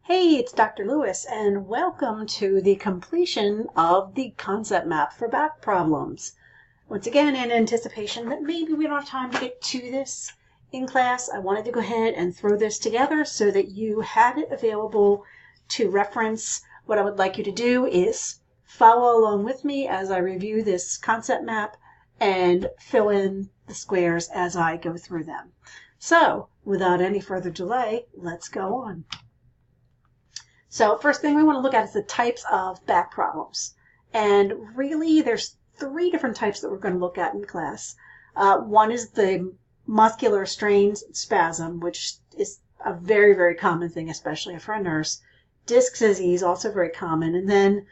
Hey, it's Dr. Lewis, and welcome to the completion of the concept map for back problems. Once again, in anticipation that maybe we don't have time to get to this in class, I wanted to go ahead and throw this together so that you had it available to reference. What I would like you to do is follow along with me as I review this concept map and fill in the squares as I go through them. So, without any further delay, let's go on. So first thing we want to look at is the types of back problems. And really there's three different types that we're going to look at in class. One is the muscular strains and spasm, which is a very, very common thing, especially for a nurse. Disc disease, also very common. And then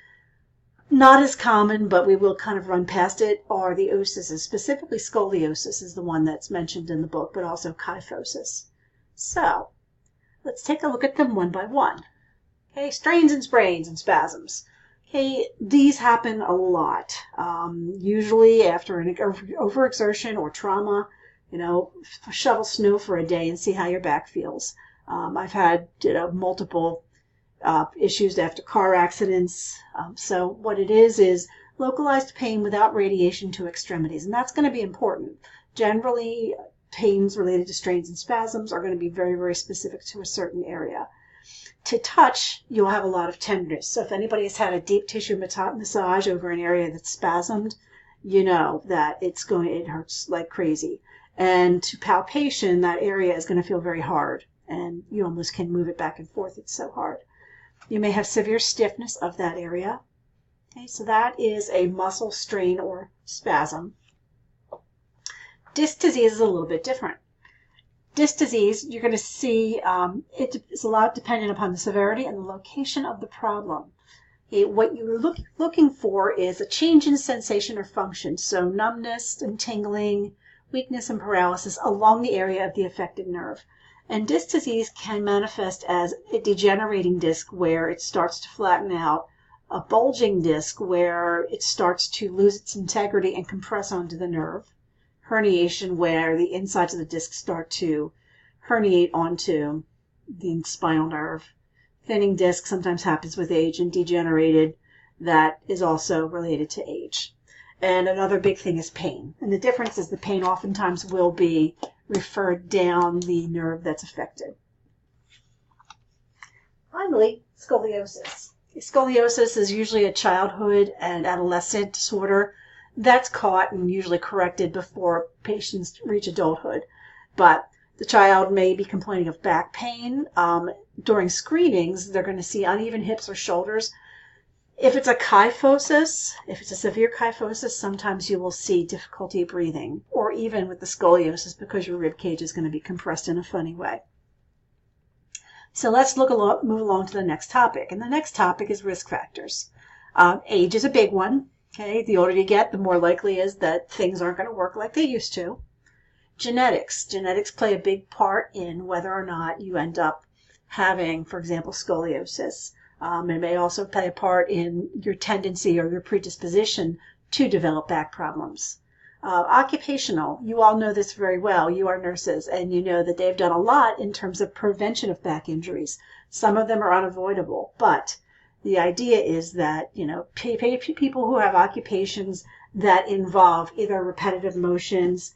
not as common, but we will kind of run past it, are the osises. Specifically scoliosis is the one that's mentioned in the book, but also kyphosis. So let's take a look at them one by one. Okay, strains and sprains and spasms. Okay, these happen a lot. Usually after an overexertion or trauma, shovel snow for a day and see how your back feels. I've had multiple issues after car accidents. So what it is localized pain without radiation to extremities, and that's going to be important. Generally, pains related to strains and spasms are going to be very, very specific to a certain area. To touch, you'll have a lot of tenderness. So if anybody has had a deep tissue massage over an area that's spasmed, you know that it hurts like crazy. And to palpation, that area is going to feel very hard, and you almost can move it back and forth. It's so hard. You may have severe stiffness of that area. Okay, so that is a muscle strain or spasm. Disc disease is a little bit different. Disc disease, you're going to see it is a lot dependent upon the severity and the location of the problem. Okay, what you're looking for is a change in sensation or function, so numbness and tingling, weakness and paralysis along the area of the affected nerve. And disc disease can manifest as a degenerating disc where it starts to flatten out, a bulging disc where it starts to lose its integrity and compress onto the nerve, herniation where the insides of the disc start to herniate onto the spinal nerve. Thinning disc sometimes happens with age, and degenerated, that is also related to age. And another big thing is pain. And the difference is the pain oftentimes will be referred down the nerve that's affected. Finally, scoliosis. Scoliosis is usually a childhood and adolescent disorder that's caught and usually corrected before patients reach adulthood. But the child may be complaining of back pain. During screenings, they're going to see uneven hips or shoulders. If it's a kyphosis, if it's a severe kyphosis, sometimes you will see difficulty breathing, or even with the scoliosis because your rib cage is going to be compressed in a funny way. So let's move along to the next topic. And the next topic is risk factors. Age is a big one. Okay, the older you get, the more likely is that things aren't going to work like they used to. Genetics. Genetics play a big part in whether or not you end up having, for example, scoliosis. It may also play a part in your tendency or your predisposition to develop back problems. Occupational. You all know this very well. You are nurses, and you know that they've done a lot in terms of prevention of back injuries. Some of them are unavoidable, but the idea is that, people who have occupations that involve either repetitive motions,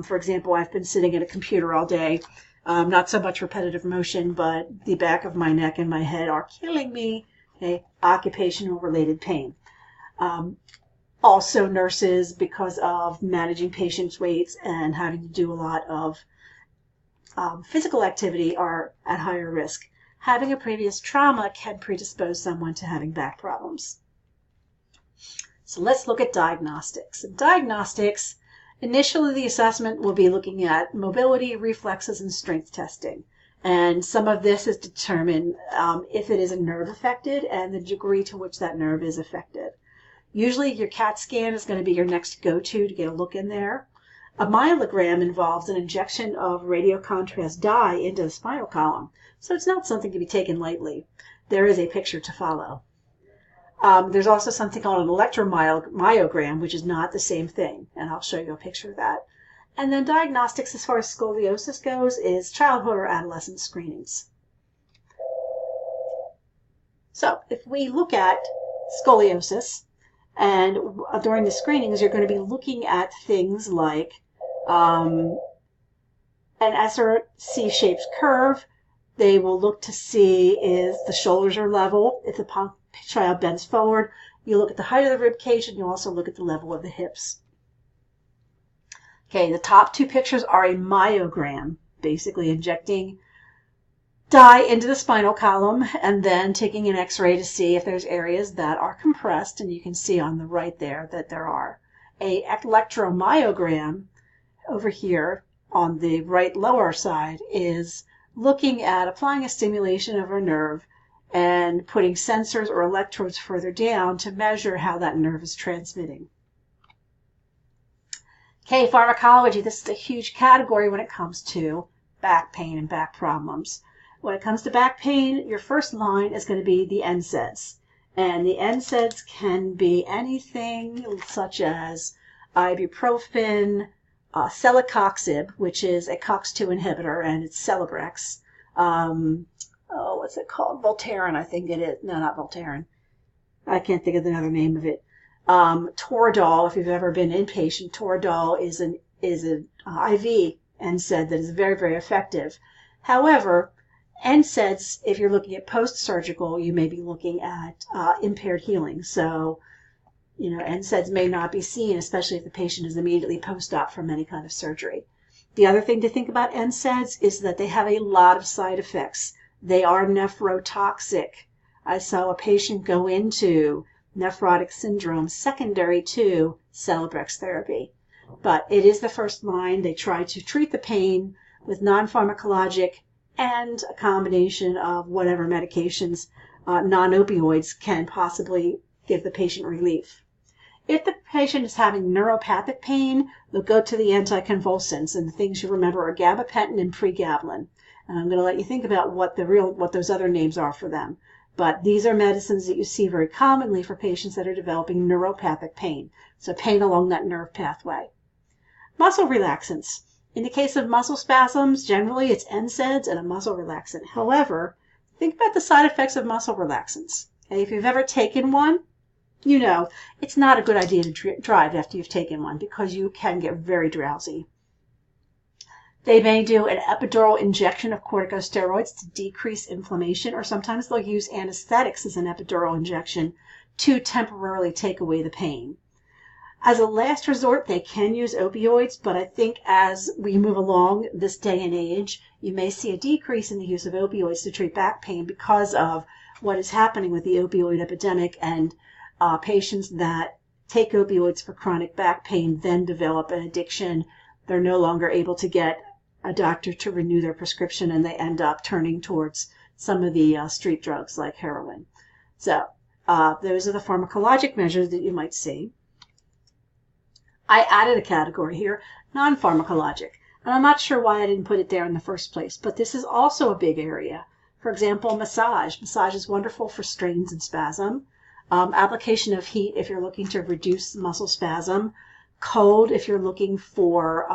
for example, I've been sitting at a computer all day, not so much repetitive motion, but the back of my neck and my head are killing me, okay, occupational related pain. Also nurses, because of managing patients' weights and having to do a lot of physical activity, are at higher risk. Having a previous trauma can predispose someone to having back problems. So let's look at diagnostics. Diagnostics, initially the assessment will be looking at mobility, reflexes, and strength testing. And some of this is determined if it is a nerve affected and the degree to which that nerve is affected. Usually your CAT scan is going to be your next go-to to get a look in there. A myelogram involves an injection of radiocontrast dye into the spinal column, so it's not something to be taken lightly. There is a picture to follow. There's also something called an electromyogram, which is not the same thing, and I'll show you a picture of that. And then diagnostics as far as scoliosis goes is childhood or adolescent screenings. So if we look at scoliosis, and during the screenings, you're going to be looking at things like an SRC-shaped curve. They will look to see if the shoulders are level. If the child bends forward, you look at the height of the rib cage, and you also look at the level of the hips. Okay, the top two pictures are a myogram, basically injecting dye into the spinal column and then taking an x-ray to see if there's areas that are compressed, and you can see on the right there that there are. A electromyogram over here on the right lower side is looking at applying a stimulation of a nerve and putting sensors or electrodes further down to measure how that nerve is transmitting. Okay, pharmacology. This is a huge category when it comes to back pain and back problems. When it comes to back pain, your first line is going to be the NSAIDs. And the NSAIDs can be anything such as ibuprofen, celecoxib, which is a COX-2 inhibitor, and it's Celebrex. What's it called? Voltaren, I think it is. No, not Voltaren. I can't think of another name of it. Toradol, if you've ever been inpatient, Toradol is an IV NSAID that is very, very effective. However, NSAIDs, if you're looking at post-surgical, you may be looking at impaired healing. So, NSAIDs may not be seen, especially if the patient is immediately post-op from any kind of surgery. The other thing to think about NSAIDs is that they have a lot of side effects. They are nephrotoxic. I saw a patient go into nephrotic syndrome secondary to Celebrex therapy. But it is the first line. They try to treat the pain with non-pharmacologic and a combination of whatever medications, non-opioids, can possibly give the patient relief. If the patient is having neuropathic pain, they'll go to the anticonvulsants, and the things you remember are gabapentin and pregabalin. And I'm going to let you think about what those other names are for them. But these are medicines that you see very commonly for patients that are developing neuropathic pain, so pain along that nerve pathway. Muscle relaxants. In the case of muscle spasms, generally it's NSAIDs and a muscle relaxant. However, think about the side effects of muscle relaxants. Okay, if you've ever taken one, you know it's not a good idea to drive after you've taken one because you can get very drowsy. They may do an epidural injection of corticosteroids to decrease inflammation, or sometimes they'll use anesthetics as an epidural injection to temporarily take away the pain. As a last resort, they can use opioids, but I think as we move along this day and age, you may see a decrease in the use of opioids to treat back pain because of what is happening with the opioid epidemic, and patients that take opioids for chronic back pain then develop an addiction. They're no longer able to get a doctor to renew their prescription, and they end up turning towards some of the street drugs like heroin. So those are the pharmacologic measures that you might see. I added a category here, non-pharmacologic, and I'm not sure why I didn't put it there in the first place, but this is also a big area. For example, massage. Massage is wonderful for strains and spasm. Application of heat if you're looking to reduce muscle spasm. Cold if you're looking for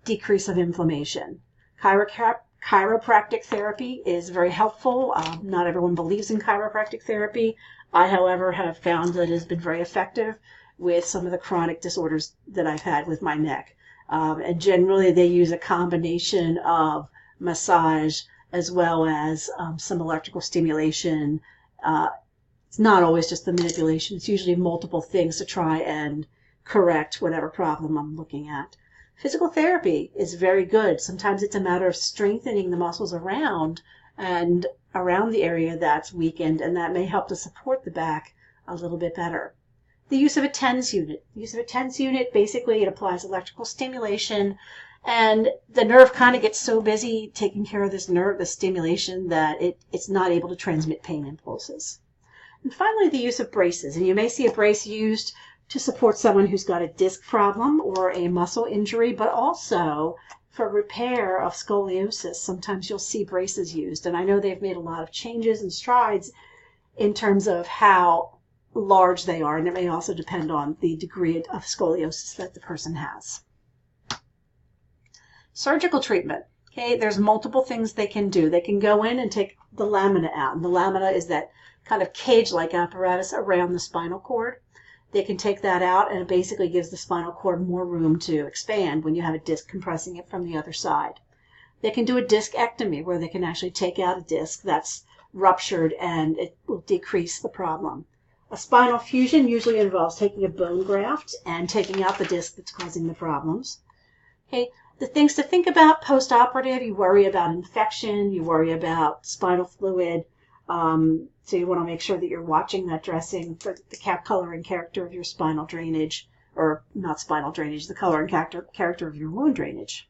decrease of inflammation. Chiropractic therapy is very helpful. Not everyone believes in chiropractic therapy. I, however, have found that it has been very effective with some of the chronic disorders that I've had with my neck. And generally they use a combination of massage as well as some electrical stimulation. It's not always just the manipulation. It's usually multiple things to try and correct whatever problem I'm looking at. Physical therapy is very good. Sometimes it's a matter of strengthening the muscles around the area that's weakened, and that may help to support the back a little bit better. The use of a TENS unit. The use of a TENS unit, basically it applies electrical stimulation, and the nerve kind of gets so busy taking care of this stimulation, that it's not able to transmit pain impulses. And finally, the use of braces. And you may see a brace used to support someone who's got a disc problem or a muscle injury, but also for repair of scoliosis. Sometimes you'll see braces used, and I know they've made a lot of changes and strides in terms of how large they are, and it may also depend on the degree of scoliosis that the person has. Surgical treatment. Okay, there's multiple things they can do. They can go in and take the lamina out. And the lamina is that kind of cage-like apparatus around the spinal cord. They can take that out, and it basically gives the spinal cord more room to expand when you have a disc compressing it from the other side. They can do a discectomy, where they can actually take out a disc that's ruptured, and it will decrease the problem. A spinal fusion usually involves taking a bone graft and taking out the disc that's causing the problems. Okay, the things to think about post-operative, you worry about infection, you worry about spinal fluid, so you want to make sure that you're watching that dressing for the color and character of your spinal drainage, or not spinal drainage, the color and character of your wound drainage.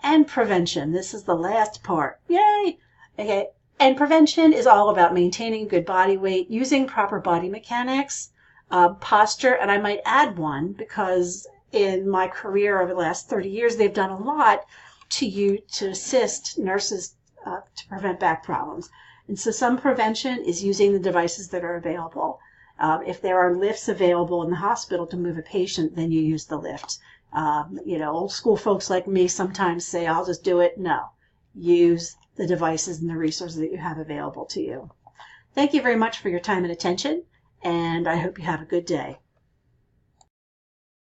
And prevention, this is the last part. Yay! Okay, and prevention is all about maintaining good body weight, using proper body mechanics, posture, and I might add one because in my career over the last 30 years, they've done a lot to assist nurses to prevent back problems. And so some prevention is using the devices that are available. If there are lifts available in the hospital to move a patient, then you use the lift. Old school folks like me sometimes say, I'll just do it. No, use the devices and the resources that you have available to you. Thank you very much for your time and attention, and I hope you have a good day.